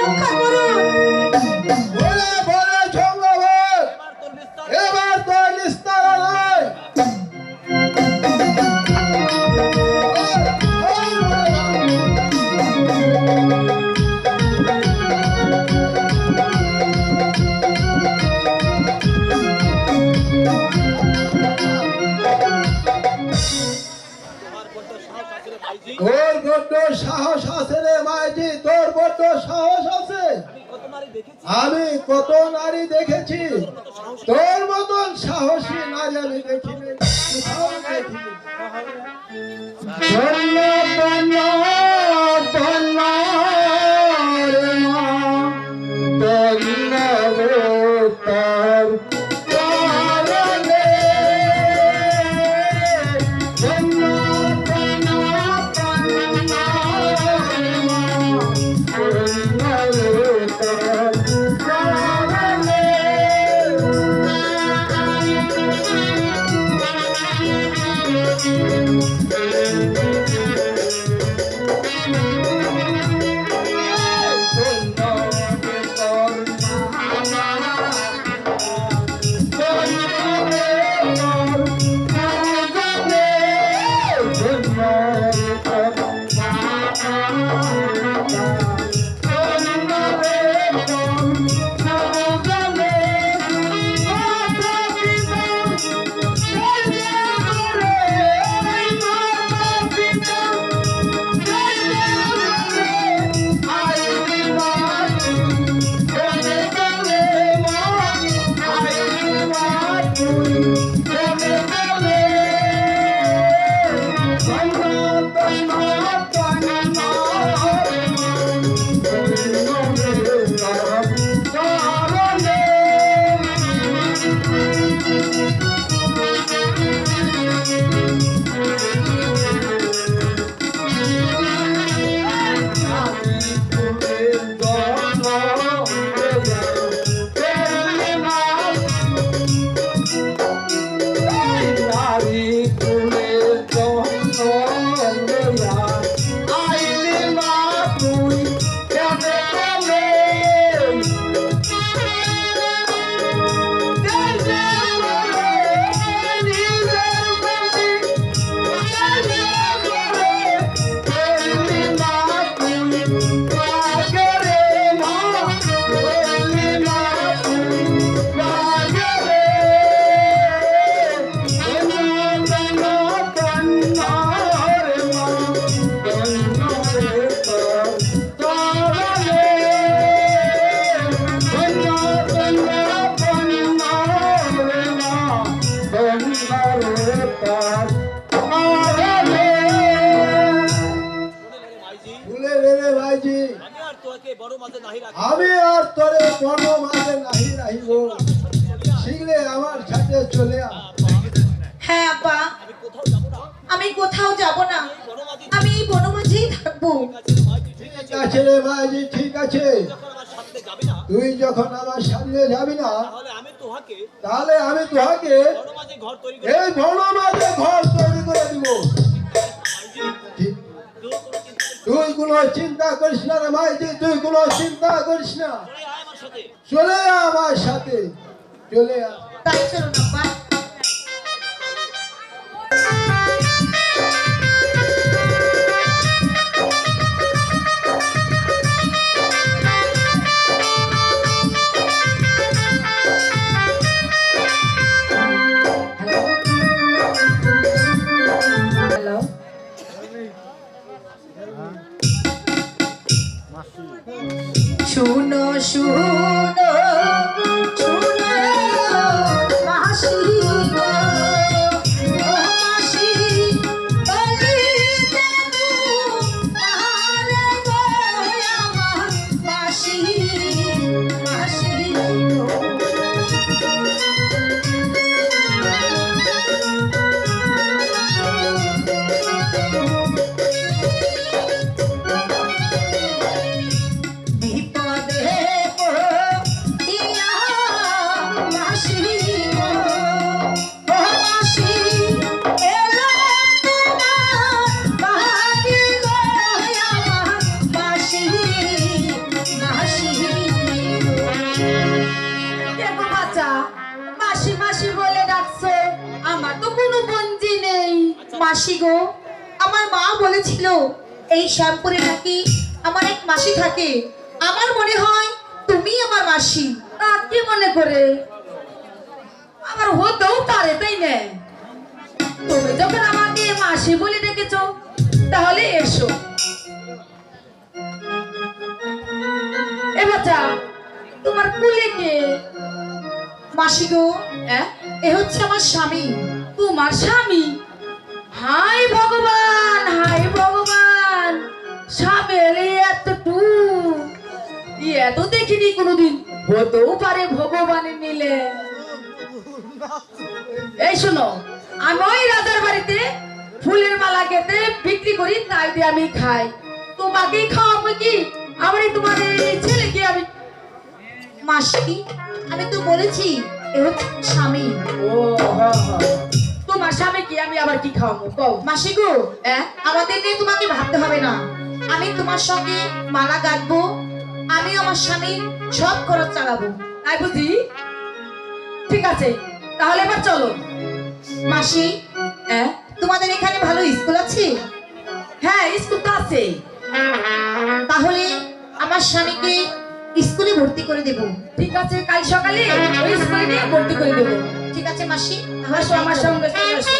রক্ষা করুন। বলে বলে জঙ্গল এবার তো নিস্তার নয়। তোর বড্ড সাহস আছে রে মাইজি, তোর বড্ড সাহস আছে। আমি কত নারী দেখেছি, তোর মতন সাহসী নারী আমি দেখিনি, কোথাও দেখিনি। ধন্য ধন্য ধন্য রে মা, ধন্য রে তোর চরণে। ধন্য ধন্য ধন্য রে মা, ধন্য রে তোর চরণে। আমি আর তোরে বড় মাঝে নাহি রাহিব, শীঘ্রে আমার সাথে চলে আয়। হ্যাঁ আপা, আমি কোথাও যাব না, আমি এই বনমাঝেই থাকবো। ঠিক আছে রে মাঝি, ঠিক আছে। তুই যখন আমার সামনে যাবি না, তাহলে আমি তোহাকে এই বনমাঝে ঘর তৈরি করে দিব। তুই কোনো চিন্তা করিস না রে মাইজি, তুই কোনো চিন্তা করিস না, চলে আয় আমার সাথে, চলে আয়। তাই চলুন আপা। শুনো শুনো শুনো মাসি গো, ও মাসি বলি দেবো তাহারে গো আমার মাসি, মাসি গো। বিপদে মাসি গো, আমার মা বলেছিল এই শ্যামপুরে নাকি আমার এক মাসি থাকে। আমার মনে হয় তুমি আমার মাসি। তা কি মনে করে? আমার হতেও পারে, তাই না? তুমি যখন আমাকে মাসি বলে ডেকেছো, তাহলে এসো। এ বাচ্চা, তোমার কুলে কে? মাসি গো, হ্যাঁ, এ হচ্ছে আমার স্বামী। তোমার স্বামী? হাই ভগবান, হাই ভগবান, স্বামীর এতটুকু এত দেখিনি কোনোদিন। হতেও পারে ভগবানের নিলে। এই শোনো, আমি ওই রাজার বাড়িতে ফুলের মালা গেতে বিক্রি করি, তাই দিয়ে আমি খাই। তোমাকেই খাওয়াবো কি? আমার তোমার এই ছেলেকে আমি। মাসি, আমি তো বলেছি এ হচ্ছে স্বামী। ও তোমার স্বামী কি? আমি আবার কি খাওয়াবো কও? মাসি গো, হ্যাঁ, আমাদের নিয়ে তোমাকে ভাবতে হবে না। আমি তোমার সঙ্গে মালা গাঁথবো, আমি আমার স্বামীর সব খরচ চালাবো। তাই বুঝি? ঠিক আছে, তাহলে এবার চলো। মাসি, হ্যাঁ, তোমাদের এখানে ভালো স্কুল আছে? হ্যাঁ, স্কুল তো আছে। তাহলে আমার স্বামীকে স্কুলে ভর্তি করে দেব। ঠিক আছে, কাল সকালে ওই স্কুলে নিয়ে ভর্তি করে দেবো। ঠিক আছে মাসি, আসো আমার সঙ্গে চলে আসো।